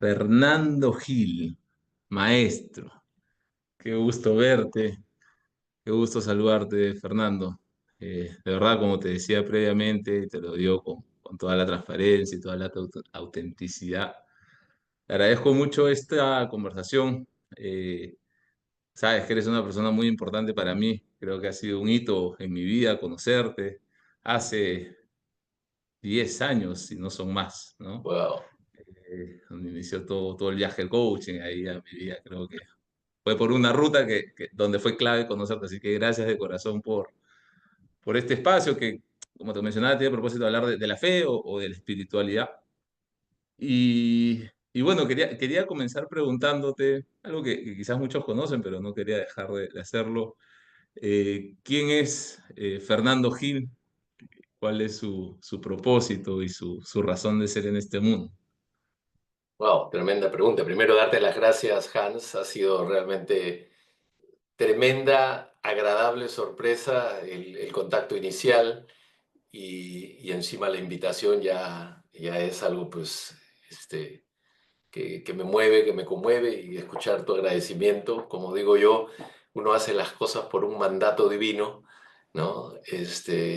Fernando Gil, maestro. Qué gusto verte, qué gusto saludarte, Fernando. De verdad, como te decía previamente, y te lo digo con toda la transparencia y toda la autenticidad, te agradezco mucho esta conversación. Sabes que eres una persona muy importante para mí. Creo que ha sido un hito en mi vida conocerte hace 10 años, si no son más, ¿no? Wow. Donde inició todo el viaje del coaching ahí a mi vida. Creo que fue por una ruta donde fue clave conocerte. Así que gracias de corazón por este espacio que, como te mencionaba, tiene el propósito de hablar de la fe o de la espiritualidad. Y bueno, quería comenzar preguntándote algo que quizás muchos conocen, pero no quería dejar de hacerlo. ¿Quién es Fernando Gil? ¿Cuál es su propósito y su razón de ser en este mundo? Wow, tremenda pregunta. Primero, darte las gracias, Hans. Ha sido realmente tremenda, agradable sorpresa el contacto inicial y encima la invitación ya es algo pues, que me mueve, que me conmueve y escuchar tu agradecimiento. Como digo yo, uno hace las cosas por un mandato divino, ¿no?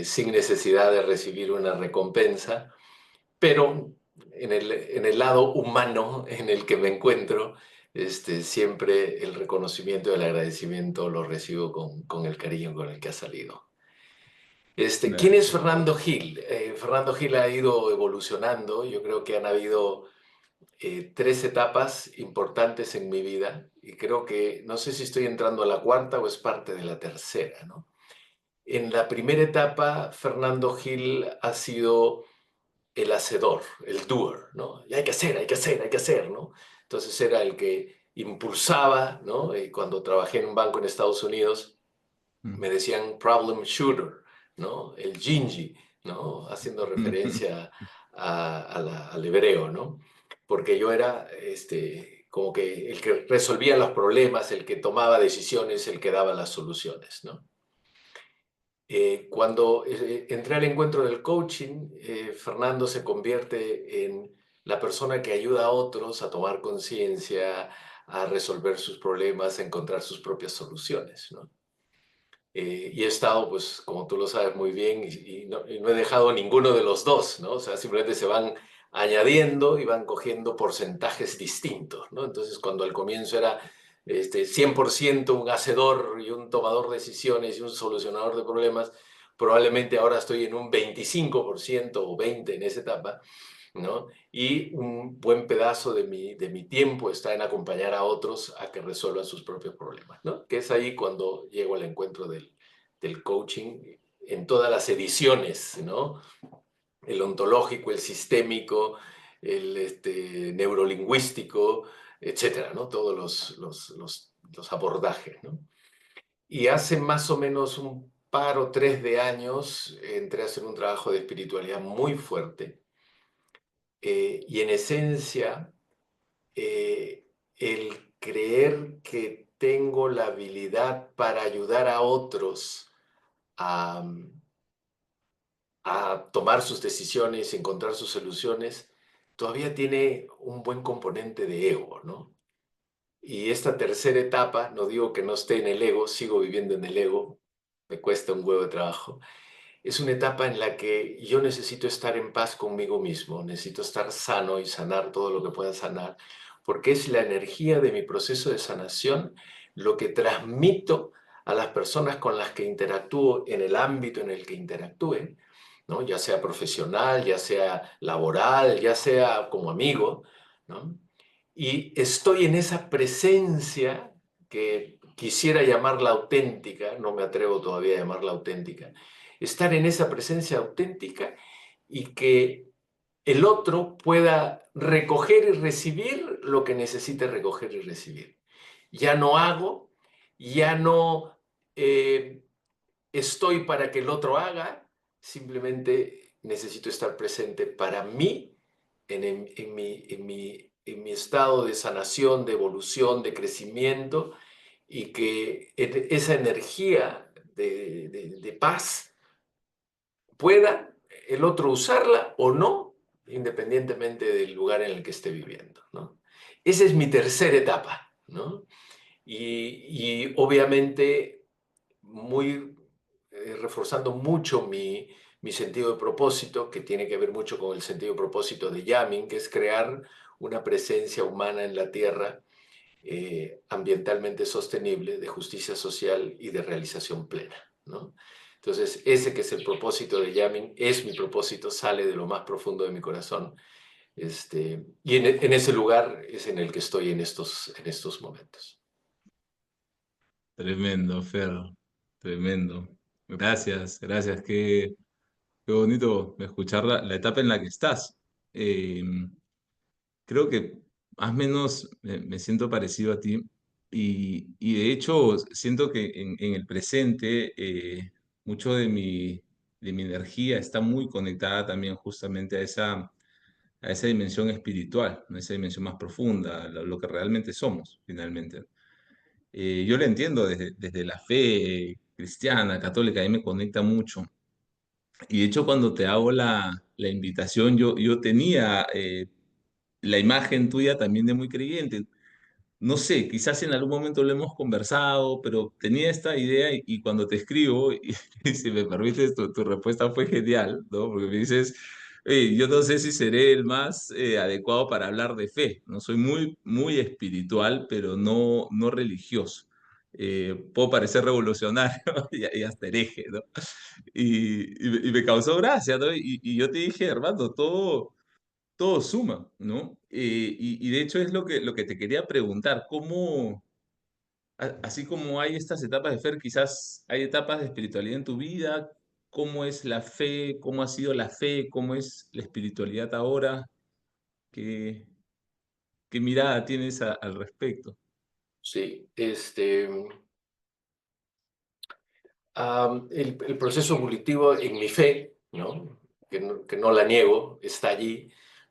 Sin necesidad de recibir una recompensa. Pero en el lado humano en el que me encuentro, siempre el reconocimiento y el agradecimiento lo recibo con el cariño con el que ha salido. ¿Quién es Qué Fernando bueno. Gil? Fernando Gil ha ido evolucionando. Yo creo que han habido tres etapas importantes en mi vida y creo que no sé si estoy entrando a la cuarta o es parte de la tercera, ¿no? En la primera etapa, Fernando Gil ha sido el hacedor, el doer, ¿no? Y hay que hacer, hay que hacer, hay que hacer, ¿no? Entonces era el que impulsaba, ¿no? Y cuando trabajé en un banco en Estados Unidos, Mm. me decían problem shooter, ¿no? El Gingy, ¿no? Haciendo referencia al hebreo, ¿no? Porque yo era, como que el que resolvía los problemas, el que tomaba decisiones, el que daba las soluciones, ¿no? Cuando entré al encuentro del coaching, Fernando se convierte en la persona que ayuda a otros a tomar conciencia, a resolver sus problemas, a encontrar sus propias soluciones, ¿no? Y he estado, pues, como tú lo sabes muy bien, y no he dejado ninguno de los dos, ¿no? O sea, simplemente se van añadiendo y van cogiendo porcentajes distintos, ¿no? Entonces, cuando al comienzo era 100% un hacedor y un tomador de decisiones y un solucionador de problemas, probablemente ahora estoy en un 25% o 20% en esa etapa, ¿no? Y un buen pedazo de mi tiempo está en acompañar a otros a que resuelvan sus propios problemas, ¿no? Que es ahí cuando llego al encuentro del coaching en todas las ediciones, ¿no? El ontológico, el sistémico, el neurolingüístico, etcétera, ¿no? Todos los abordajes, ¿no? Y hace más o menos un par o tres de años entré a hacer un trabajo de espiritualidad muy fuerte, y en esencia, el creer que tengo la habilidad para ayudar a otros a, a tomar sus decisiones, encontrar sus soluciones, todavía tiene un buen componente de ego, ¿no? Y esta tercera etapa, no digo que no esté en el ego, sigo viviendo en el ego, me cuesta un huevo de trabajo. Es una etapa en la que yo necesito estar en paz conmigo mismo, necesito estar sano y sanar todo lo que pueda sanar, porque es la energía de mi proceso de sanación lo que transmito a las personas con las que interactúo en el ámbito en el que interactúen, ¿no? Ya sea profesional, ya sea laboral, ya sea como amigo, ¿no? Y estoy en esa presencia que quisiera llamarla auténtica, no me atrevo todavía a llamarla auténtica, estar en esa presencia auténtica y que el otro pueda recoger y recibir lo que necesite recoger y recibir. Ya no hago, ya no eh, estoy para que el otro haga, simplemente necesito estar presente para mí en mi estado de sanación, de evolución, de crecimiento, y que esa energía de paz pueda el otro usarla o no, independientemente del lugar en el que esté viviendo, ¿no? esa es mi tercera etapa, ¿no? Y obviamente muy, reforzando mucho mi sentido de propósito, que tiene que ver mucho con el sentido de propósito de Yamin, que es crear una presencia humana en la Tierra ambientalmente sostenible, de justicia social y de realización plena, ¿no? Entonces, ese que es el propósito de Yamin, es mi propósito, sale de lo más profundo de mi corazón. Y en ese lugar es en el que estoy en estos momentos. Tremendo, Fer, tremendo. Gracias, gracias. Qué bonito escuchar la etapa en la que estás. Eh, Creo que más o menos me siento parecido a ti y de hecho siento que en el presente mucho de mi energía está muy conectada también justamente a esa dimensión espiritual, a esa dimensión más profunda, lo que realmente somos finalmente. Yo lo entiendo desde la fe cristiana, católica, ahí me conecta mucho. Y de hecho cuando te hago la invitación, yo tenía la imagen tuya también de muy creyente. No sé, quizás en algún momento lo hemos conversado, pero tenía esta idea y cuando te escribo, y si me permites, tu respuesta fue genial, ¿no? Porque me dices, yo no sé si seré el más adecuado para hablar de fe, ¿no? Soy muy espiritual, pero no religioso. Puedo parecer revolucionario y hasta hereje, ¿no? Y me causó gracia, ¿no? Y yo te dije, hermano, todo suma, ¿no? Y de hecho es lo que te quería preguntar, ¿cómo, así como hay estas etapas de fe, quizás hay etapas de espiritualidad en tu vida? ¿Cómo es la fe? ¿Cómo ha sido la fe? ¿Cómo es la espiritualidad ahora? ¿Qué, qué mirada tienes al respecto? Sí, el proceso evolutivo en mi fe, ¿no? Que no la niego, está allí,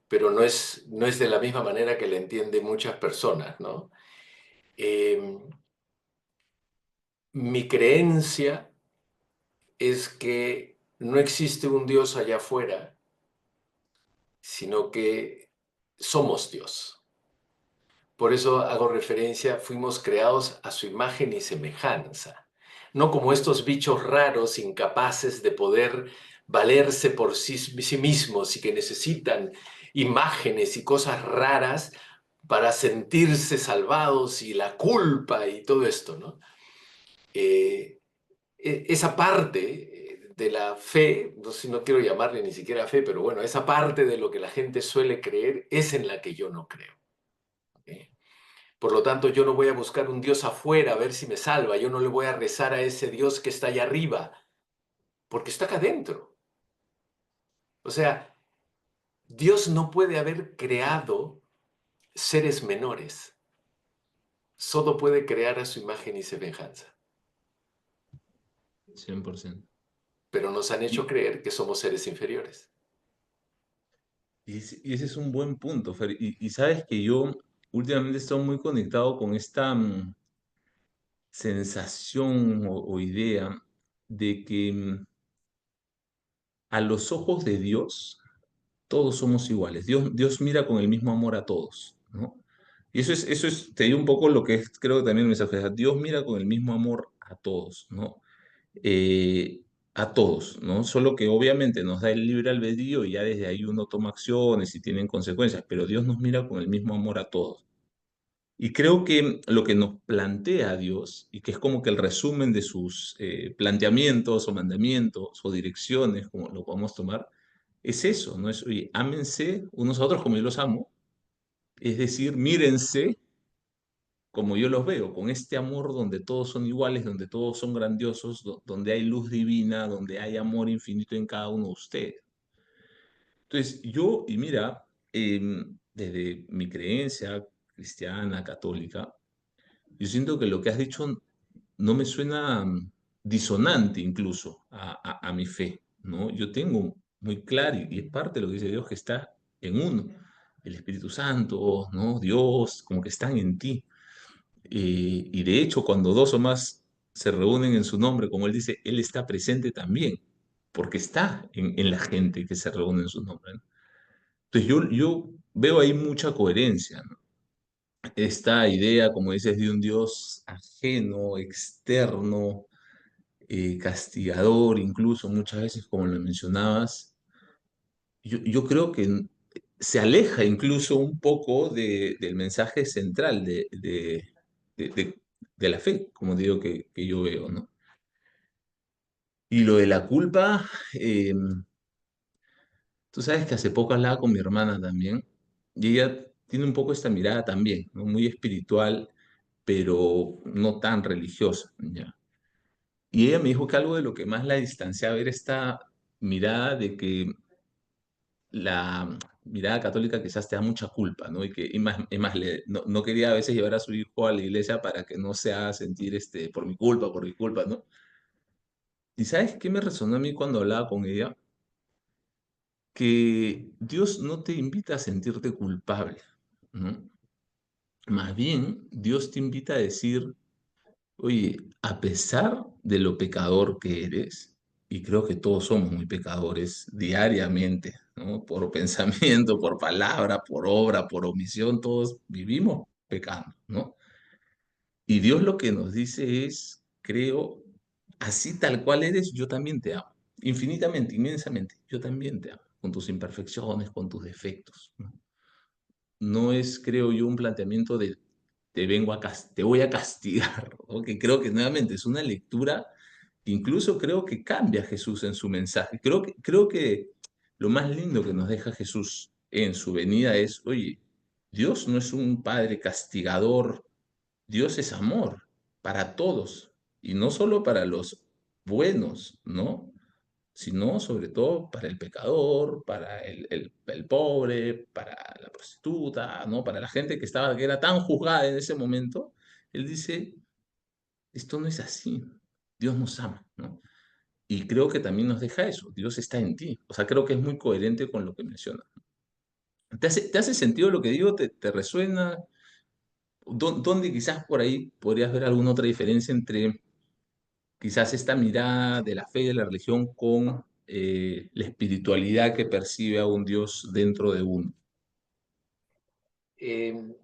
pero no es de la misma manera que la entienden muchas personas, ¿no? Eh, Mi creencia es que no existe un Dios allá afuera, sino que somos Dios. Por eso hago referencia, fuimos creados a su imagen y semejanza, no como estos bichos raros, incapaces de poder valerse por sí mismos y que necesitan imágenes y cosas raras para sentirse salvados y la culpa y todo esto, ¿no? Eh, Esa parte de la fe, no sé, no quiero llamarle ni siquiera fe, pero bueno, esa parte de lo que la gente suele creer es en la que yo no creo. ¿Eh? Por lo tanto, yo no voy a buscar un Dios afuera a ver si me salva. Yo no le voy a rezar a ese Dios que está allá arriba, porque está acá adentro. O sea, Dios no puede haber creado seres menores. Solo puede crear a su imagen y semejanza. 100%. Pero nos han hecho Y, creer que somos seres inferiores. y ese es un buen punto, Fer. Y sabes que yo últimamente estoy muy conectado con esta sensación o idea de que a los ojos de Dios, todos somos iguales. Dios mira con el mismo amor a todos, ¿no? Y eso es, te digo un poco lo que es, creo que también el mensaje. Dios mira con el mismo amor a todos, ¿no? Eh, a todos, ¿no? Solo que obviamente nos da el libre albedrío y ya desde ahí uno toma acciones y tienen consecuencias, pero Dios nos mira con el mismo amor a todos. Y creo que lo que nos plantea Dios, y que es como que el resumen de sus planteamientos o mandamientos o direcciones, como lo podemos tomar, es eso, ¿no? Es, oye, ámense unos a otros como yo los amo, es decir, mírense como yo los veo, con este amor donde todos son iguales, donde todos son grandiosos, donde hay luz divina, donde hay amor infinito en cada uno de ustedes. Entonces, yo, y mira, desde mi creencia cristiana, católica, yo siento que lo que has dicho no me suena disonante incluso a mi fe, ¿no? Yo tengo muy claro, y es parte de lo que dice Dios, que está en uno, el Espíritu Santo, ¿no? Dios, como que están en ti. Y de hecho, cuando dos o más se reúnen en su nombre, como Él dice, Él está presente también, porque está en la gente que se reúne en su nombre, ¿no? Entonces yo veo ahí mucha coherencia, ¿no? esta idea, como dices, de un Dios ajeno, externo, castigador, incluso muchas veces, como lo mencionabas, yo creo que se aleja incluso un poco del mensaje central de, de- de la fe, como digo, que yo veo, ¿no? Y lo de la culpa, tú sabes que hace poco hablaba con mi hermana también, y ella tiene un poco esta mirada también, ¿no? Muy espiritual, pero no tan religiosa, ¿ya? Y ella me dijo que algo de lo que más la distanciaba era esta mirada de que la mirada católica quizás te da mucha culpa, ¿no? Y más no quería a veces llevar a su hijo a la iglesia para que no se haga sentir por mi culpa, ¿no? ¿Y sabes qué me resonó a mí cuando hablaba con ella? Que Dios no te invita a sentirte culpable, ¿no? Más bien, Dios te invita a decir, oye, a pesar de lo pecador que eres, y creo que todos somos muy pecadores diariamente, ¿no? Por pensamiento, por palabra, por obra, por omisión, todos vivimos pecando, ¿no? Y Dios lo que nos dice es, creo, así tal cual eres, yo también te amo. Infinitamente, inmensamente, yo también te amo, con tus imperfecciones, con tus defectos, ¿no? No es, creo yo, un planteamiento de te voy a castigar, ¿no? Que creo que nuevamente es una lectura que incluso creo que cambia a Jesús en su mensaje. Creo que lo más lindo que nos deja Jesús en su venida es, oye, Dios no es un padre castigador, Dios es amor para todos y no solo para los buenos, ¿no? Sino sobre todo para el pecador, para el pobre, para la prostituta, ¿no? Para la gente que era tan juzgada en ese momento. Él dice, esto no es así, Dios nos ama, ¿no? Y creo que también nos deja eso, Dios está en ti. O sea, creo que es muy coherente con lo que menciona. ¿Te hace sentido lo que digo? ¿Te resuena? ¿Dónde quizás por ahí podrías ver alguna otra diferencia entre quizás esta mirada de la fe y de la religión con la espiritualidad que percibe a un Dios dentro de uno? Em,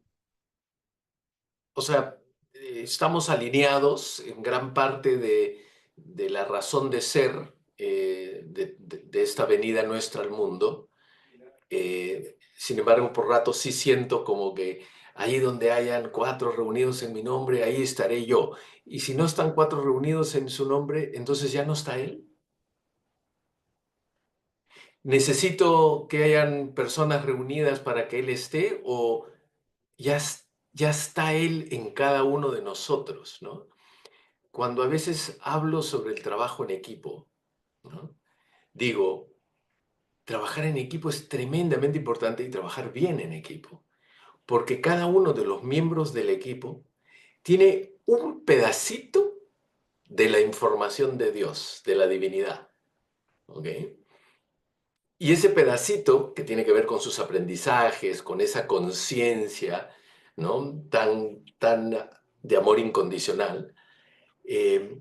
o sea, estamos alineados en gran parte de la razón de ser de esta venida nuestra al mundo. Sin embargo, por rato sí siento como que ahí donde hayan cuatro reunidos en mi nombre, ahí estaré yo. Y si no están cuatro reunidos en su nombre, entonces ya no está Él. ¿Necesito que hayan personas reunidas para que Él esté o ya, ya está Él en cada uno de nosotros, ¿no? Cuando a veces hablo sobre el trabajo en equipo, ¿no? Digo, trabajar en equipo es tremendamente importante y trabajar bien en equipo, porque cada uno de los miembros del equipo tiene un pedacito de la información de Dios, de la divinidad, ¿ok? Y ese pedacito que tiene que ver con sus aprendizajes, con esa conciencia, ¿no? Tan de amor incondicional, eh,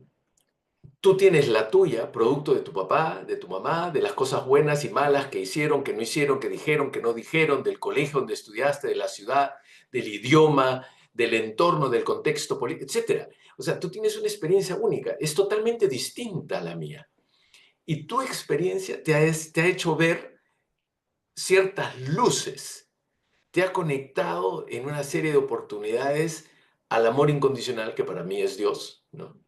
tú tienes la tuya, producto de tu papá, de tu mamá, de las cosas buenas y malas que hicieron, que no hicieron, que no dijeron, del colegio donde estudiaste, de la ciudad, del idioma, del entorno, del contexto político, etcétera. O sea, tú tienes una experiencia única, es totalmente distinta a la mía. Y tu experiencia te ha hecho ver ciertas luces, te ha conectado en una serie de oportunidades al amor incondicional que para mí es Dios, ¿no?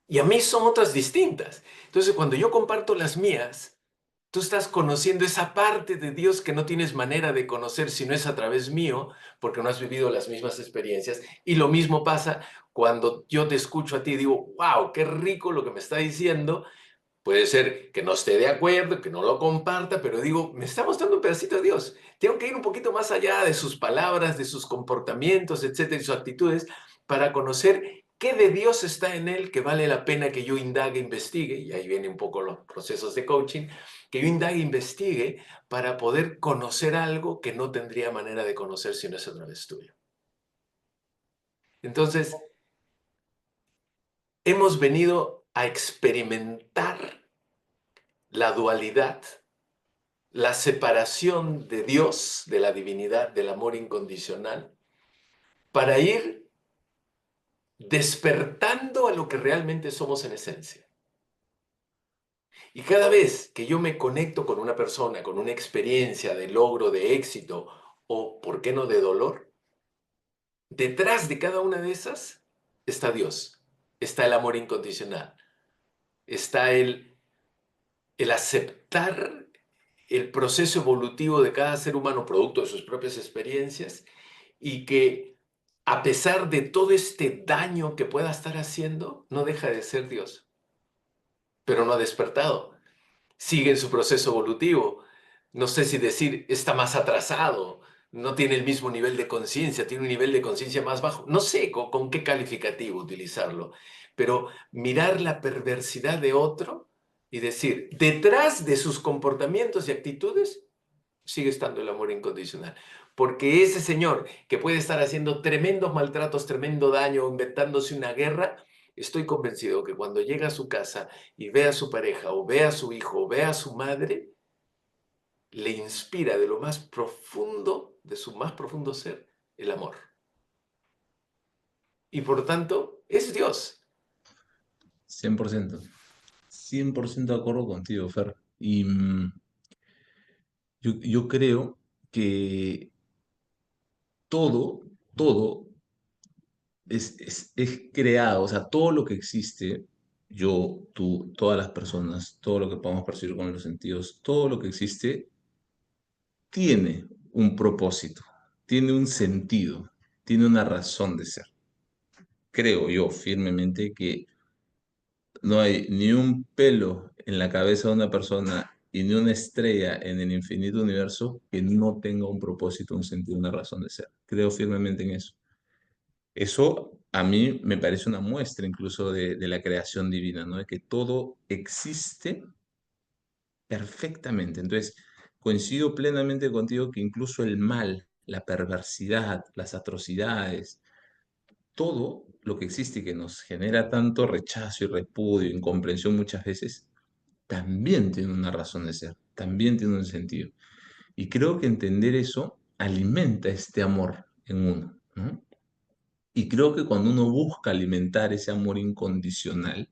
Y a mí son otras distintas. Entonces, cuando yo comparto las mías, tú estás conociendo esa parte de Dios que no tienes manera de conocer si no es a través mío, porque no has vivido las mismas experiencias. Y lo mismo pasa cuando yo te escucho a ti y digo, wow, qué rico lo que me está diciendo. Puede ser que no esté de acuerdo, que no lo comparta, pero digo, me está mostrando un pedacito de Dios. Tengo que ir un poquito más allá de sus palabras, de sus comportamientos, etcétera, y sus actitudes, para conocer qué de Dios está en él que vale la pena que yo indague, investigue, y ahí vienen un poco los procesos de coaching, que yo indague, investigue, para poder conocer algo que no tendría manera de conocer si no es a través tuyo. Entonces, hemos venido a experimentar la dualidad, la separación de Dios, de la divinidad, del amor incondicional, para ir despertando a lo que realmente somos en esencia. Y cada vez que yo me conecto con una persona, con una experiencia de logro, de éxito o, ¿por qué no, de dolor? Detrás de cada una de esas está Dios, está el amor incondicional, está el aceptar el proceso evolutivo de cada ser humano producto de sus propias experiencias y que a pesar de todo este daño que pueda estar haciendo, no deja de ser Dios, pero no ha despertado. Sigue en su proceso evolutivo. No sé si decir está más atrasado, no tiene el mismo nivel de conciencia, tiene un nivel de conciencia más bajo. No sé con qué calificativo utilizarlo, pero mirar la perversidad de otro y decir, detrás de sus comportamientos y actitudes sigue estando el amor incondicional. Porque ese señor que puede estar haciendo tremendos maltratos, tremendo daño, inventándose una guerra, estoy convencido que cuando llega a su casa y ve a su pareja o ve a su hijo o ve a su madre, le inspira de lo más profundo, de su más profundo ser, el amor. Y por tanto, es Dios. 100%. 100% de acuerdo contigo, Fer. Y yo creo que todo, todo es creado, o sea, todo lo que existe, yo, tú, todas las personas, todo lo que podamos percibir con los sentidos, todo lo que existe tiene un propósito, tiene un sentido, tiene una razón de ser. Creo yo firmemente que no hay ni un pelo en la cabeza de una persona y ni una estrella en el infinito universo que no tenga un propósito, un sentido, una razón de ser. Creo firmemente en eso. Eso a mí me parece una muestra incluso de la creación divina, ¿no? De que todo existe perfectamente. Entonces, coincido plenamente contigo que incluso el mal, la perversidad, las atrocidades, todo lo que existe y que nos genera tanto rechazo y repudio, incomprensión muchas veces, también tiene una razón de ser, también tiene un sentido. Y creo que entender eso alimenta este amor en uno, ¿no? Y creo que cuando uno busca alimentar ese amor incondicional,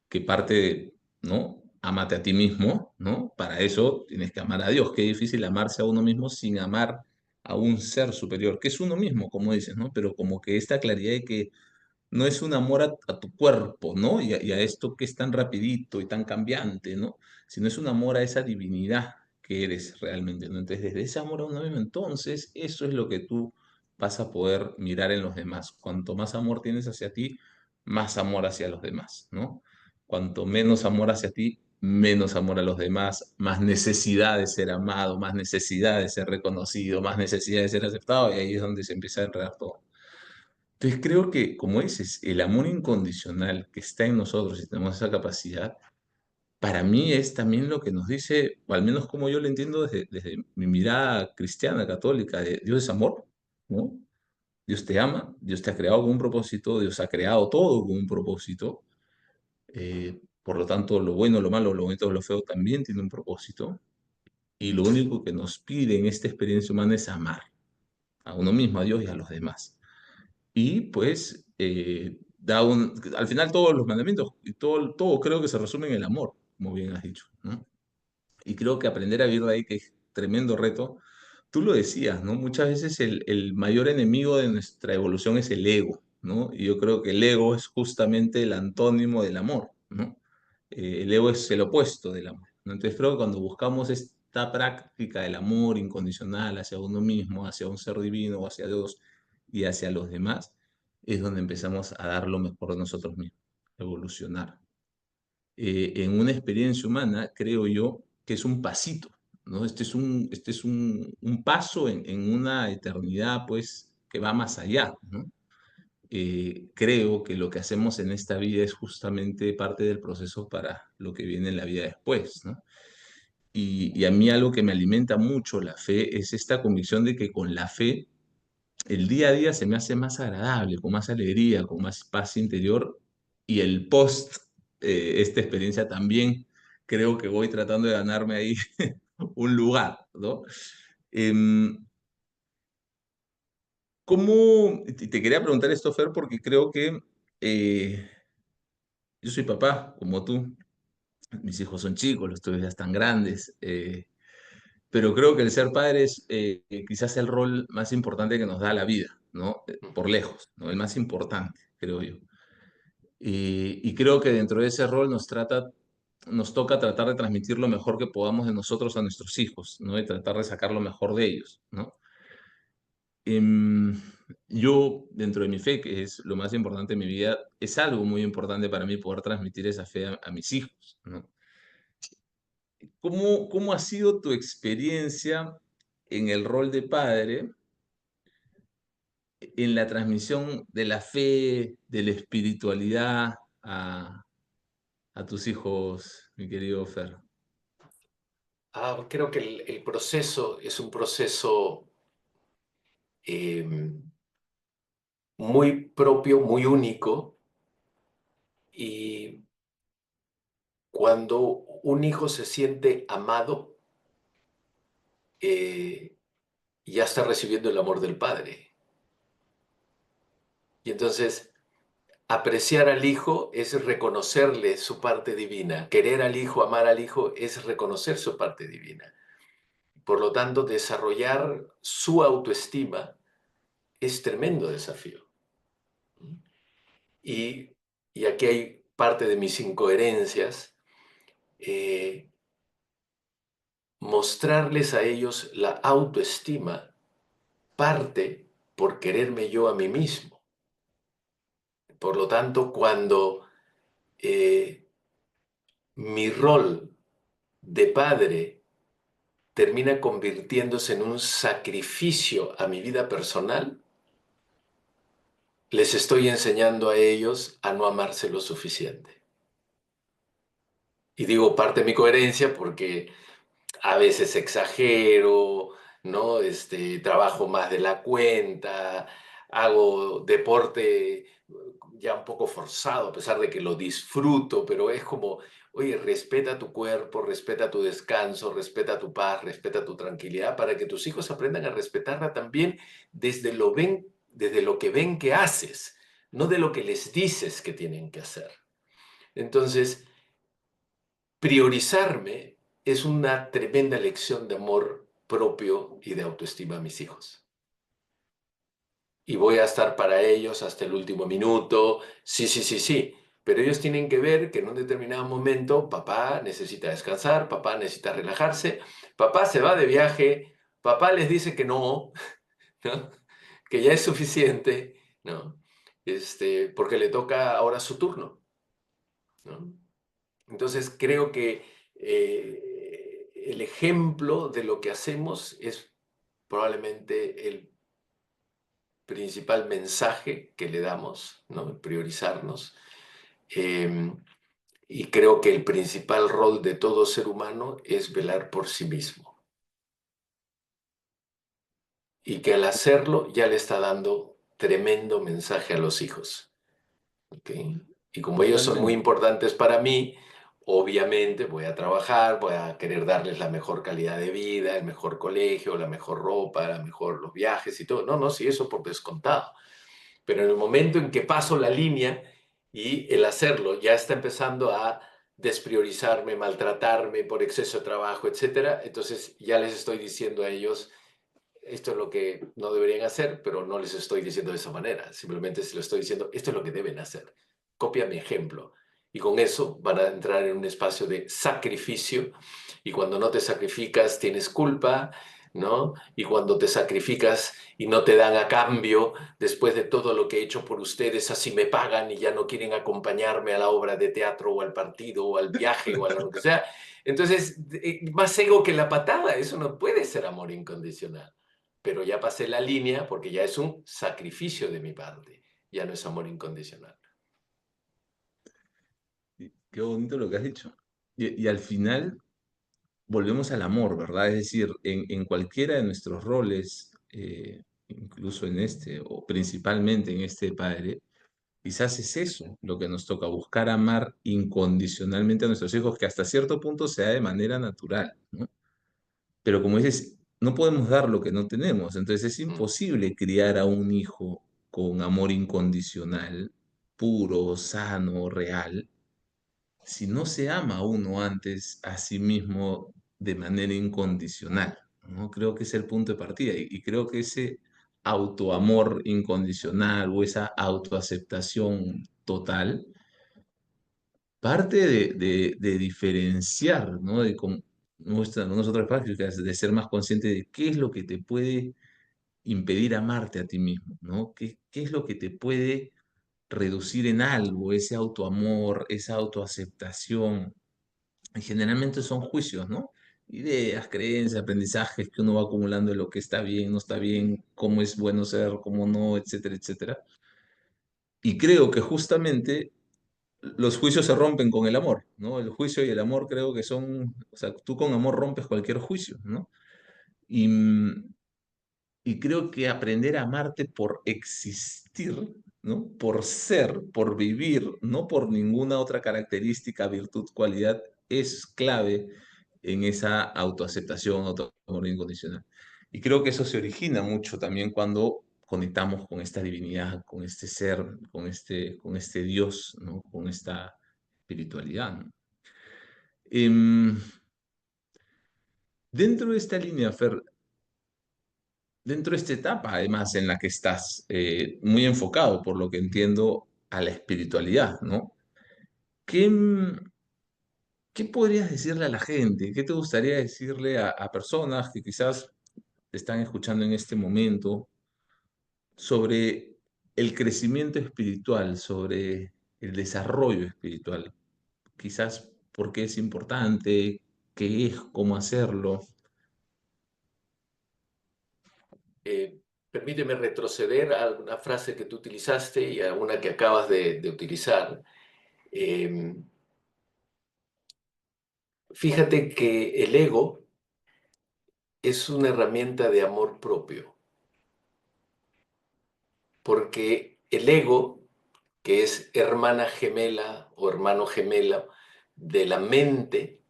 que parte de, ¿no? Ámate a ti mismo, ¿no? Para eso tienes que amar a Dios. Qué difícil amarse a uno mismo sin amar a un ser superior, que es uno mismo, como dices, ¿no? Pero como que esta claridad de que no es un amor a tu cuerpo, ¿no? Y a esto que es tan rapidito y tan cambiante, ¿no? Sino es un amor a esa divinidad que eres realmente, ¿no? Entonces, desde ese amor a uno mismo, entonces, eso es lo que tú vas a poder mirar en los demás. Cuanto más amor tienes hacia ti, más amor hacia los demás, ¿no? Cuanto menos amor hacia ti, menos amor a los demás, más necesidad de ser amado, más necesidad de ser reconocido, más necesidad de ser aceptado, y ahí es donde se empieza a enredar todo. Entonces creo que, como dices, el amor incondicional que está en nosotros y tenemos esa capacidad, para mí es también lo que nos dice, o al menos como yo lo entiendo desde mi mirada cristiana, católica, de Dios es amor, ¿no? Dios te ama, Dios te ha creado con un propósito, Dios ha creado todo con un propósito. Por lo tanto, lo bueno, lo malo, lo bonito, lo feo también tiene un propósito. Y lo único que nos pide en esta experiencia humana es amar a uno mismo, a Dios y a los demás. Y pues al final todos los mandamientos y todo creo que se resume en el amor, como bien has dicho, ¿no? Y creo que aprender a vivir de ahí, que es tremendo reto, tú lo decías, ¿no? Muchas veces el mayor enemigo de nuestra evolución es el ego, ¿no? Y yo creo que el ego es justamente el antónimo del amor, ¿no? El ego es el opuesto del amor, ¿no? Entonces creo que cuando buscamos esta práctica del amor incondicional hacia uno mismo, hacia un ser divino o hacia Dios y hacia los demás, es donde empezamos a dar lo mejor de nosotros mismos, evolucionar en una experiencia humana, creo yo, que es un pasito, ¿no? Un paso en una eternidad, pues, que va más allá, ¿no? Creo que lo que hacemos en esta vida es justamente parte del proceso para lo que viene en la vida después, ¿no? Y a mí algo que me alimenta mucho la fe es esta convicción de que con la fe el día a día se me hace más agradable, con más alegría, con más paz interior y el post, esta experiencia también creo que voy tratando de ganarme ahí un lugar, ¿no? Em, ¿Cómo? Te quería preguntar esto, Fer, porque creo que eh, yo soy papá, como tú. Mis hijos son chicos, los tuyos ya están grandes. Pero creo que el ser padre es quizás el rol más importante que nos da la vida, ¿no? Por lejos, ¿no? El más importante, creo yo. Y creo que dentro de ese rol nos toca tratar de transmitir lo mejor que podamos de nosotros a nuestros hijos, ¿no? Y tratar de sacar lo mejor de ellos, ¿no? Em, yo, dentro de mi fe, que es lo más importante en mi vida, es algo muy importante para mí poder transmitir esa fe a mis hijos, ¿no? ¿Cómo ha sido tu experiencia en el rol de padre, en la transmisión de la fe, de la espiritualidad a tus hijos, mi querido Fer? Creo que el proceso es un proceso muy propio, muy único, y cuando un hijo se siente amado, eh, ya está recibiendo el amor del padre. Y entonces, apreciar al hijo es reconocerle su parte divina. Querer al hijo, amar al hijo, es reconocer su parte divina. Por lo tanto, desarrollar su autoestima es tremendo desafío. Y, y aquí hay parte de mis incoherencias. eh, Mostrarles a ellos la autoestima parte por quererme yo a mí mismo. Por lo tanto, cuando eh, mi rol de padre termina convirtiéndose en un sacrificio a mi vida personal, les estoy enseñando a ellos a no amarse lo suficiente. Y digo parte de mi coherencia porque a veces exagero, ¿no? Trabajo más de la cuenta, hago deporte ya un poco forzado, a pesar de que lo disfruto, pero es como, oye, respeta tu cuerpo, respeta tu descanso, respeta tu paz, respeta tu tranquilidad, para que tus hijos aprendan a respetarla también desde lo que ven que haces, no de lo que les dices que tienen que hacer. Entonces, priorizarme es una tremenda lección de amor propio y de autoestima a mis hijos. Y voy a estar para ellos hasta el último minuto, sí, sí, sí, sí. Pero ellos tienen que ver que en un determinado momento papá necesita descansar, papá necesita relajarse, papá se va de viaje, papá les dice que no, ¿no? Que ya es suficiente, ¿no? Porque le toca ahora su turno, ¿no? Entonces creo que el ejemplo de lo que hacemos es probablemente el principal mensaje que le damos, ¿no? Priorizarnos. Eh, y creo que el principal rol de todo ser humano es velar por sí mismo. Y que al hacerlo ya le está dando tremendo mensaje a los hijos. ¿Okay? Y como ellos son muy Totalmente. importantes para mí, obviamente voy a trabajar, voy a querer darles la mejor calidad de vida, el mejor colegio, la mejor ropa, los viajes y todo. No, no, sí, eso por descontado. Pero en el momento en que paso la línea y el hacerlo ya está empezando a despriorizarme, maltratarme por exceso de trabajo, etcétera, entonces ya les estoy diciendo a ellos, esto es lo que no deberían hacer, pero no les estoy diciendo de esa manera. Simplemente se lo estoy diciendo, esto es lo que deben hacer. Copia mi ejemplo. Y con eso van a entrar en un espacio de sacrificio. Y cuando no te sacrificas, tienes culpa, ¿no? Y cuando te sacrificas y no te dan a cambio, después de todo lo que he hecho por ustedes, así me pagan y ya no quieren acompañarme a la obra de teatro o al partido o al viaje o a lo que sea. Entonces, más ego que la patada, eso no puede ser amor incondicional, pero ya pasé la línea porque ya es un sacrificio de mi parte, ya no es amor incondicional. Qué bonito lo que has dicho. Y al final volvemos al amor, ¿verdad? Es decir, en cualquiera de nuestros roles, incluso en este, o principalmente en este padre, quizás es eso lo que nos toca, buscar amar incondicionalmente a nuestros hijos, que hasta cierto punto se da de manera natural, ¿no? Pero como dices, no podemos dar lo que no tenemos. Entonces es Mm. imposible criar a un hijo con amor incondicional, puro, sano, real, si no se ama a uno antes a sí mismo de manera incondicional, ¿no? Creo que es el punto de partida y creo que ese autoamor incondicional o esa autoaceptación total parte de diferenciar, ¿no? De con nuestras otras prácticas, de ser más consciente de qué es lo que te puede impedir amarte a ti mismo, ¿no? ¿Qué es lo que te puede reducir en algo ese autoamor, esa autoaceptación? Y generalmente son juicios, ¿no? Ideas, creencias, aprendizajes que uno va acumulando de lo que está bien, no está bien, cómo es bueno ser, cómo no, etcétera, etcétera. Y creo que justamente los juicios se rompen con el amor, ¿no? El juicio y el amor creo que son, o sea, tú con amor rompes cualquier juicio, ¿no? Y, y creo que aprender a amarte por existir, ¿no? Por ser, por vivir, no por ninguna otra característica, virtud, cualidad, es clave en esa autoaceptación, autoamor incondicional. Y creo que eso se origina mucho también cuando conectamos con esta divinidad, con este ser, con este Dios, ¿no? Con esta espiritualidad, ¿no? Em, Dentro de esta línea, Fer, dentro de esta etapa, además, en la que estás muy enfocado, por lo que entiendo, a la espiritualidad, ¿no? ¿Qué, qué podrías decirle a la gente? ¿Qué te gustaría decirle a personas que quizás te están escuchando en este momento sobre el crecimiento espiritual, sobre el desarrollo espiritual? Quizás por qué es importante, qué es, cómo hacerlo. Eh, Permíteme retroceder a una frase que tú utilizaste y a una que acabas de utilizar. Eh, Fíjate que el ego es una herramienta de amor propio, porque el ego, que es hermana gemela o hermano gemela de la mente,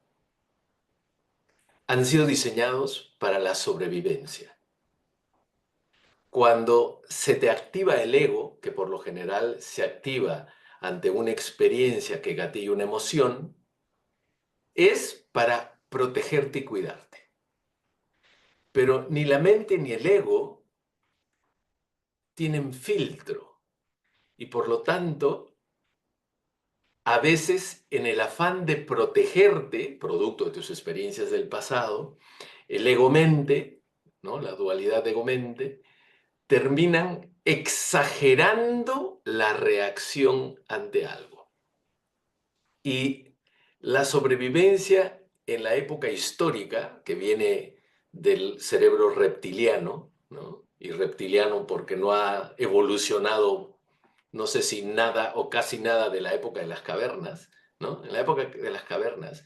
han sido diseñados para la sobrevivencia. Cuando se te activa el ego, que por lo general se activa ante una experiencia que gatilla una emoción, es para protegerte y cuidarte. Pero ni la mente ni el ego tienen filtro y por lo tanto, a veces en el afán de protegerte, producto de tus experiencias del pasado, el ego-mente, ¿no? La dualidad ego-mente, terminan exagerando la reacción ante algo. Y la sobrevivencia en la época histórica, que viene del cerebro reptiliano, ¿no? Y reptiliano porque no ha evolucionado, no sé si nada o casi nada de la época de las cavernas, ¿no? En la época de las cavernas,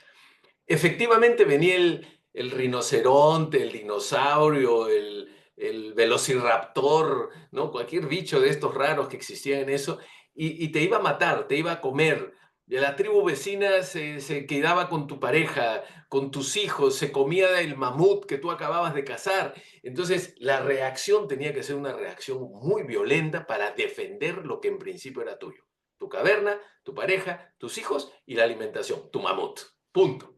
efectivamente venía el rinoceronte, el dinosaurio, el velociraptor, ¿no? Cualquier bicho de estos raros que existían en eso, y te iba a matar, te iba a comer. Y la tribu vecina se quedaba con tu pareja, con tus hijos, se comía el mamut que tú acababas de cazar. Entonces, la reacción tenía que ser una reacción muy violenta para defender lo que en principio era tuyo. Tu caverna, tu pareja, tus hijos y la alimentación, tu mamut. Punto.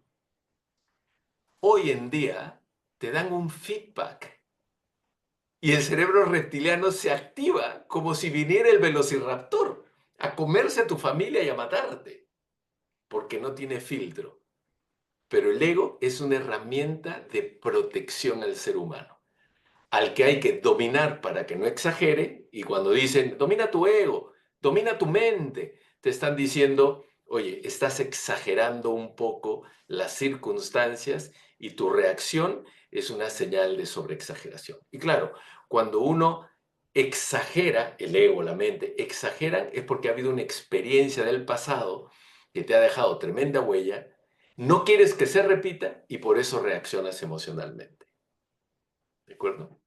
Hoy en día te dan un feedback y el cerebro reptiliano se activa como si viniera el velociraptor a comerse a tu familia y a matarte, porque no tiene filtro. Pero el ego es una herramienta de protección al ser humano, al que hay que dominar para que no exagere, y cuando dicen, domina tu ego, domina tu mente, te están diciendo, oye, estás exagerando un poco las circunstancias y tu reacción es una señal de sobreexageración. Y claro, cuando uno exagera, el ego, la mente, exageran es porque ha habido una experiencia del pasado que te ha dejado tremenda huella, no quieres que se repita y por eso reaccionas emocionalmente. ¿De acuerdo?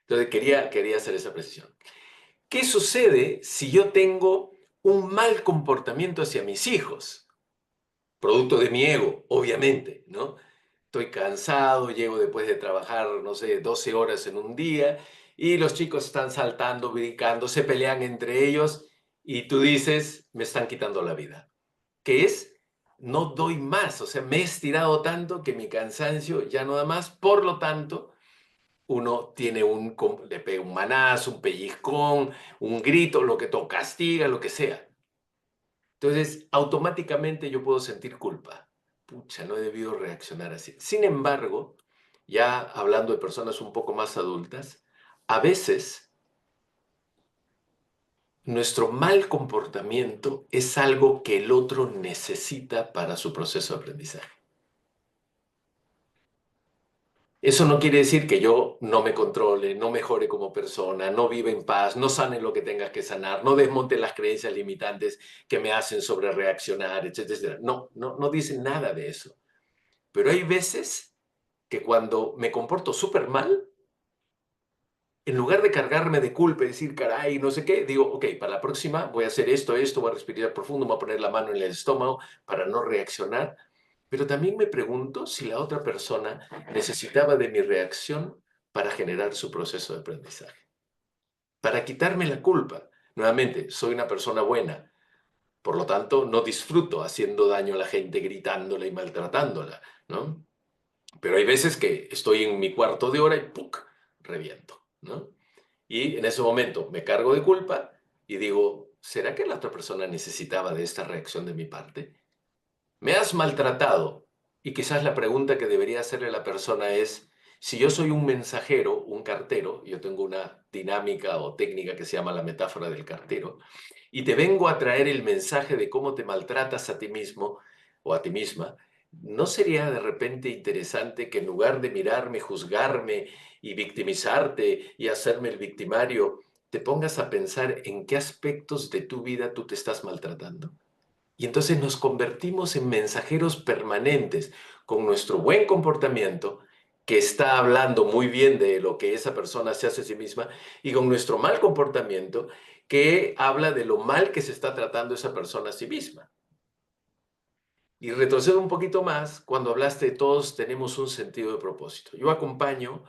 Entonces quería hacer esa precisión. ¿Qué sucede si yo tengo un mal comportamiento hacia mis hijos? Producto de mi ego, obviamente, ¿no? estoy cansado, llego después de trabajar, no sé, 12 horas en un día, y los chicos están saltando, brincando, se pelean entre ellos, y tú dices, me están quitando la vida. Que es, no doy más, o sea, me he estirado tanto que mi cansancio ya no da más, por lo tanto, uno tiene le pega un manazo, un pellizcón, un grito, lo que todo castiga, lo que sea. Entonces, automáticamente yo puedo sentir culpa. Pucha, no he debido reaccionar así. Sin embargo, ya hablando de personas un poco más adultas, a veces nuestro mal comportamiento es algo que el otro necesita para su proceso de aprendizaje. Eso no quiere decir que yo no me controle, no mejore como persona, no viva en paz, no sane lo que tengas que sanar, no desmonte las creencias limitantes que me hacen sobre reaccionar, etcétera, etcétera. No, no, no dice nada de eso. Pero hay veces que cuando me comporto súper mal, en lugar de cargarme de culpa y decir, caray, no sé qué, digo, ok, para la próxima voy a hacer esto, voy a respirar profundo, voy a poner la mano en el estómago para no reaccionar. Pero también me pregunto si la otra persona necesitaba de mi reacción para generar su proceso de aprendizaje, para quitarme la culpa. Nuevamente, soy una persona buena, por lo tanto, no disfruto haciendo daño a la gente, gritándola y maltratándola, ¿no? Pero hay veces que estoy en mi cuarto de hora y ¡puc! Reviento, ¿no? Y en ese momento me cargo de culpa y digo, ¿será que la otra persona necesitaba de esta reacción de mi parte? Me has maltratado. Y quizás la pregunta que debería hacerle la persona es, si yo soy un mensajero, un cartero, yo tengo una dinámica o técnica que se llama la metáfora del cartero, y te vengo a traer el mensaje de cómo te maltratas a ti mismo o a ti misma, ¿no sería de repente interesante que en lugar de mirarme, juzgarme y victimizarte y hacerme el victimario, te pongas a pensar en qué aspectos de tu vida tú te estás maltratando? Y entonces nos convertimos en mensajeros permanentes con nuestro buen comportamiento, que está hablando muy bien de lo que esa persona se hace a sí misma, y con nuestro mal comportamiento, que habla de lo mal que se está tratando esa persona a sí misma. Y retrocedo un poquito más cuando hablaste de todos tenemos un sentido de propósito. Yo acompaño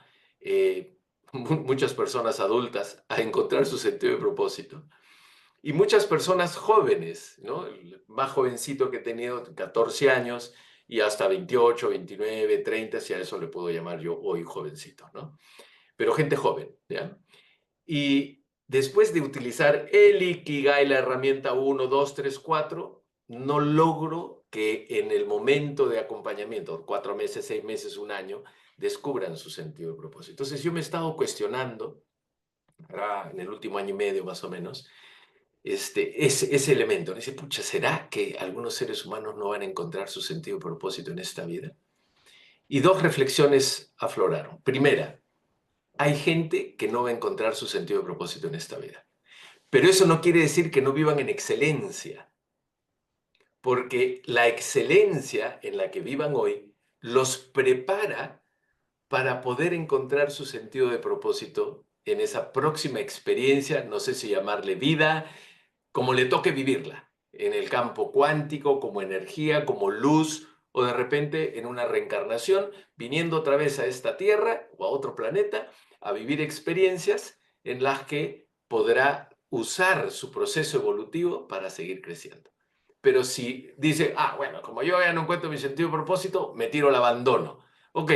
muchas personas adultas a encontrar su sentido de propósito. Y muchas personas jóvenes, ¿no? El más jovencito que he tenido, 14 años, y hasta 28, 29, 30, si a eso le puedo llamar yo hoy jovencito, ¿no? Pero gente joven, ¿ya? Y después de utilizar el Ikigai, la herramienta 1, 2, 3, 4, no logro que en el momento de acompañamiento, 4 meses, 6 meses, un año, descubran su sentido de propósito. Entonces yo me he estado cuestionando, en el último año y medio más o menos, ese elemento. Dice, pucha, ¿será que algunos seres humanos no van a encontrar su sentido y propósito en esta vida? Y dos reflexiones afloraron. Primera, hay gente que no va a encontrar su sentido y propósito en esta vida. Pero eso no quiere decir que no vivan en excelencia, porque la excelencia en la que vivan hoy los prepara para poder encontrar su sentido de propósito en esa próxima experiencia, no sé si llamarle vida, como le toque vivirla, en el campo cuántico, como energía, como luz, o de repente en una reencarnación, viniendo otra vez a esta Tierra o a otro planeta, a vivir experiencias en las que podrá usar su proceso evolutivo para seguir creciendo. Pero si dice, bueno, como yo ya no encuentro mi sentido y propósito, me tiro al abandono. Ok,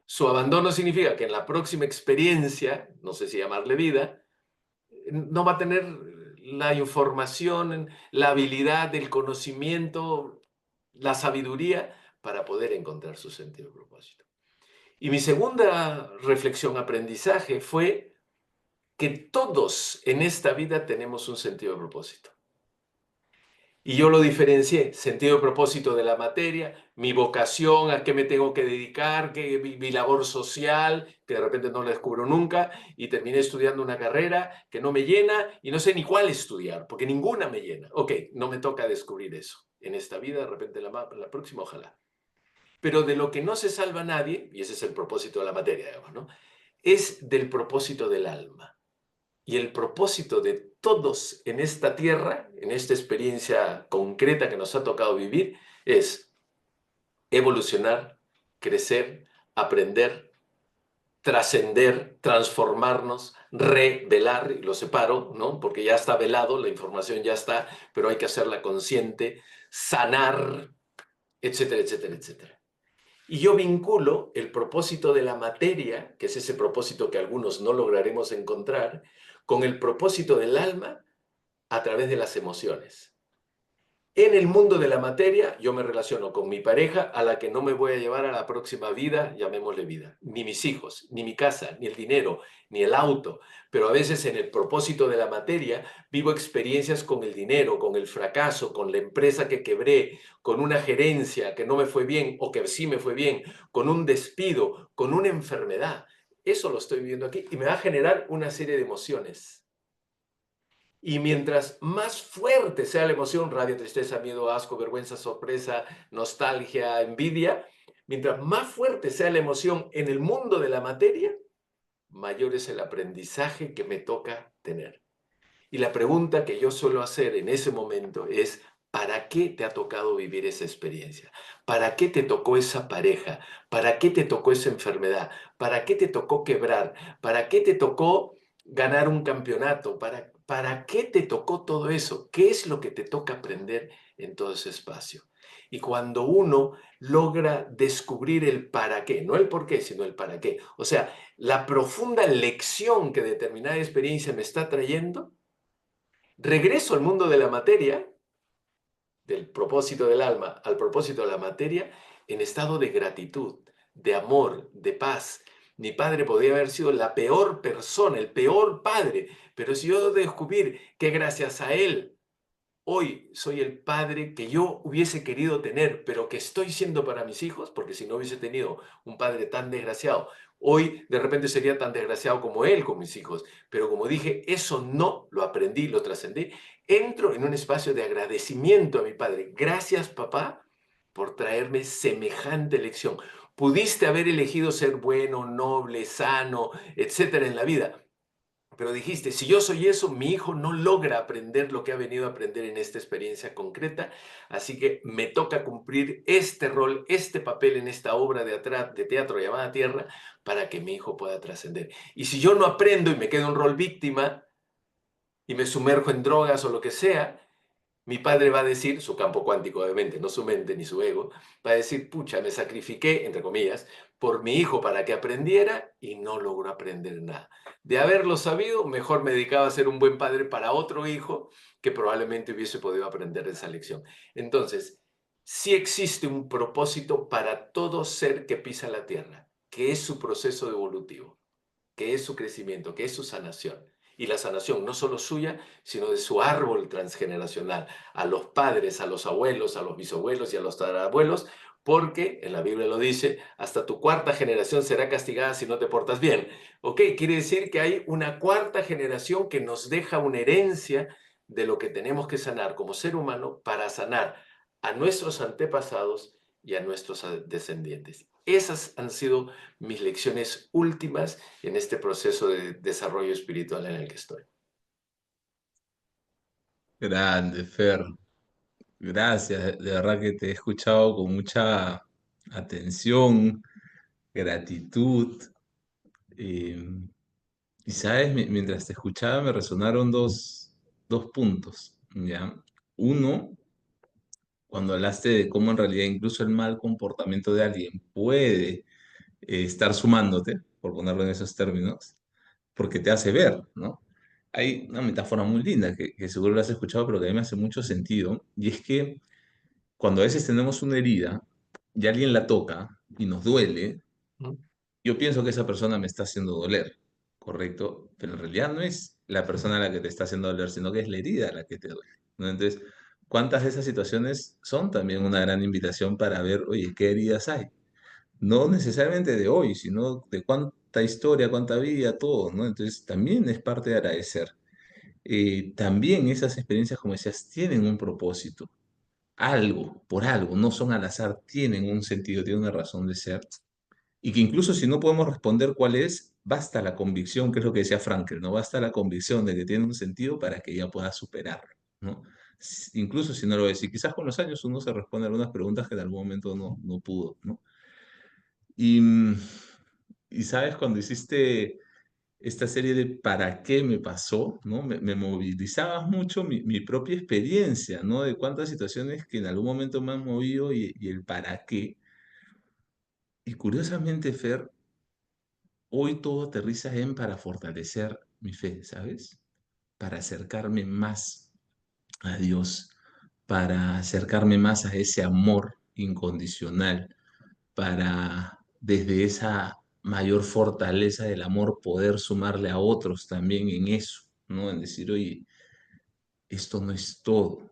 su abandono significa que en la próxima experiencia, no sé si llamarle vida, no va a tener la información, la habilidad, el conocimiento, la sabiduría para poder encontrar su sentido de propósito. Y mi segunda reflexión, aprendizaje, fue que todos en esta vida tenemos un sentido de propósito. Y yo lo diferencié, sentido de propósito de la materia, mi vocación, a qué me tengo que dedicar, mi labor social, que de repente no la descubro nunca, y terminé estudiando una carrera que no me llena y no sé ni cuál estudiar, porque ninguna me llena. Ok, no me toca descubrir eso en esta vida, de repente la próxima, ojalá. Pero de lo que no se salva nadie, y ese es el propósito de la materia, digamos, ¿no? Es del propósito del alma. Y el propósito de todos en esta tierra, en esta experiencia concreta que nos ha tocado vivir, es evolucionar, crecer, aprender, trascender, transformarnos, revelar, y lo separo, ¿no? Porque ya está velado, la información ya está, pero hay que hacerla consciente, sanar, etcétera, etcétera, etcétera. Y yo vinculo el propósito de la materia, que es ese propósito que algunos no lograremos encontrar, con el propósito del alma a través de las emociones. En el mundo de la materia, yo me relaciono con mi pareja a la que no me voy a llevar a la próxima vida, llamémosle vida. Ni mis hijos, ni mi casa, ni el dinero, ni el auto. Pero a veces en el propósito de la materia vivo experiencias con el dinero, con el fracaso, con la empresa que quebré, con una gerencia que no me fue bien o que sí me fue bien, con un despido, con una enfermedad. Eso lo estoy viviendo aquí y me va a generar una serie de emociones. Y mientras más fuerte sea la emoción, rabia, tristeza, miedo, asco, vergüenza, sorpresa, nostalgia, envidia, mientras más fuerte sea la emoción en el mundo de la materia, mayor es el aprendizaje que me toca tener. Y la pregunta que yo suelo hacer en ese momento es, ¿para qué te ha tocado vivir esa experiencia? ¿Para qué te tocó esa pareja? ¿Para qué te tocó esa enfermedad? ¿Para qué te tocó quebrar? ¿Para qué te tocó ganar un campeonato? ¿Para qué te tocó todo eso? ¿Qué es lo que te toca aprender en todo ese espacio? Y cuando uno logra descubrir el para qué, no el por qué, sino el para qué, o sea, la profunda lección que determinada experiencia me está trayendo, regreso al mundo de la materia, del propósito del alma al propósito de la materia, en estado de gratitud, de amor, de paz. Mi padre podría haber sido la peor persona, el peor padre, pero si yo descubrir que gracias a él hoy soy el padre que yo hubiese querido tener, pero que estoy siendo para mis hijos, porque si no hubiese tenido un padre tan desgraciado, hoy de repente sería tan desgraciado como él con mis hijos. Pero como dije, eso no lo aprendí, lo trascendí. Entro en un espacio de agradecimiento a mi padre. Gracias, papá, por traerme semejante lección. Pudiste haber elegido ser bueno, noble, sano, etcétera en la vida, pero dijiste, si yo soy eso, mi hijo no logra aprender lo que ha venido a aprender en esta experiencia concreta, así que me toca cumplir este rol, este papel en esta obra de teatro llamada Tierra para que mi hijo pueda trascender. Y si yo no aprendo y me quedo en rol víctima y me sumerjo en drogas o lo que sea, mi padre va a decir, su campo cuántico obviamente, no su mente ni su ego, va a decir, pucha, me sacrifiqué, entre comillas, por mi hijo para que aprendiera y no logró aprender nada. De haberlo sabido, mejor me dedicaba a ser un buen padre para otro hijo que probablemente hubiese podido aprender esa lección. Entonces, sí existe un propósito para todo ser que pisa la tierra, que es su proceso evolutivo, que es su crecimiento, que es su sanación. Y la sanación no solo suya, sino de su árbol transgeneracional, a los padres, a los abuelos, a los bisabuelos y a los tatarabuelos, porque en la Biblia lo dice, hasta tu cuarta generación será castigada si no te portas bien. ¿Ok? Quiere decir que hay una cuarta generación que nos deja una herencia de lo que tenemos que sanar como ser humano para sanar a nuestros antepasados y a nuestros descendientes. Esas han sido mis lecciones últimas en este proceso de desarrollo espiritual en el que estoy. Grande, Fer. Gracias. De verdad que te he escuchado con mucha atención, gratitud. eh, y sabes, mientras te escuchaba me resonaron dos puntos, ¿ya? Uno, cuando hablaste de cómo en realidad incluso el mal comportamiento de alguien puede estar sumándote, por ponerlo en esos términos, porque te hace ver, ¿no? Hay una metáfora muy linda que seguro la has escuchado, pero que a mí me hace mucho sentido, y es que cuando a veces tenemos una herida y alguien la toca y nos duele, ¿Mm? yo pienso que esa persona me está haciendo doler, ¿correcto? Pero en realidad no es la persona a la que te está haciendo doler, sino que es la herida la que te duele, ¿no? Entonces, ¿cuántas de esas situaciones son también una gran invitación para ver, oye, qué heridas hay? No necesariamente de hoy, sino de cuánta historia, cuánta vida, todo, ¿no? Entonces, también es parte de agradecer. También esas experiencias, como decías, tienen un propósito, algo, por algo, no son al azar, tienen un sentido, tienen una razón de ser, y que incluso si no podemos responder cuál es, basta la convicción, que es lo que decía Frankel, ¿no? Basta la convicción de que tiene un sentido para que ella pueda superarlo, ¿no? Incluso si no lo es, y quizás con los años uno se responde algunas preguntas que en algún momento no pudo, ¿no? Y, y sabes, cuando hiciste esta serie de ¿para qué me pasó? ¿No? Me movilizabas mucho mi propia experiencia, ¿no? De cuántas situaciones que en algún momento me han movido y el para qué. Y curiosamente, Fer, hoy todo aterriza en para fortalecer mi fe, ¿sabes? Para acercarme más a Dios, para acercarme más a ese amor incondicional, para desde esa mayor fortaleza del amor poder sumarle a otros también en eso, ¿no? En decir, oye, esto no es todo,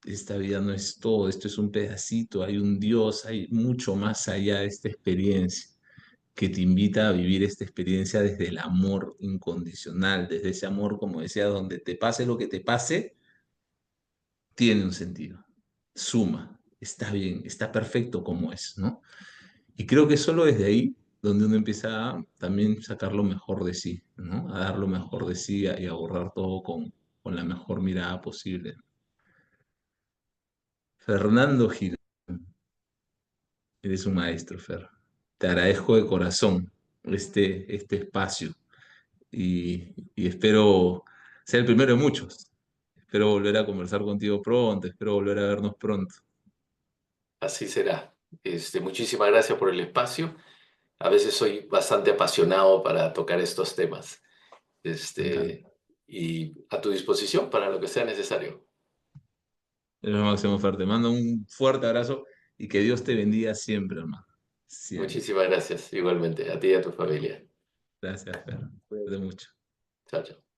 esta vida no es todo, esto es un pedacito, hay un Dios, hay mucho más allá de esta experiencia que te invita a vivir esta experiencia desde el amor incondicional, desde ese amor, como decía, donde te pase lo que te pase, tiene un sentido, suma, está bien, está perfecto como es, ¿no? Y creo que solo desde ahí donde uno empieza a también sacar lo mejor de sí, ¿no? A dar lo mejor de sí y a abordar todo con la mejor mirada posible. Fernando Gil, eres un maestro, Fer. Te agradezco de corazón este espacio y espero ser el primero de muchos. Espero volver a conversar contigo pronto, espero volver a vernos pronto. Así será. Muchísimas gracias por el espacio. A veces soy bastante apasionado para tocar estos temas. Me encanta. Y a tu disposición para lo que sea necesario. Nos vemos, Máximo Fer. Te mando un fuerte abrazo y que Dios te bendiga siempre, hermano. Siempre. Muchísimas gracias, igualmente, a ti y a tu familia. Gracias, Fer. Cuídate mucho. Chao, chao.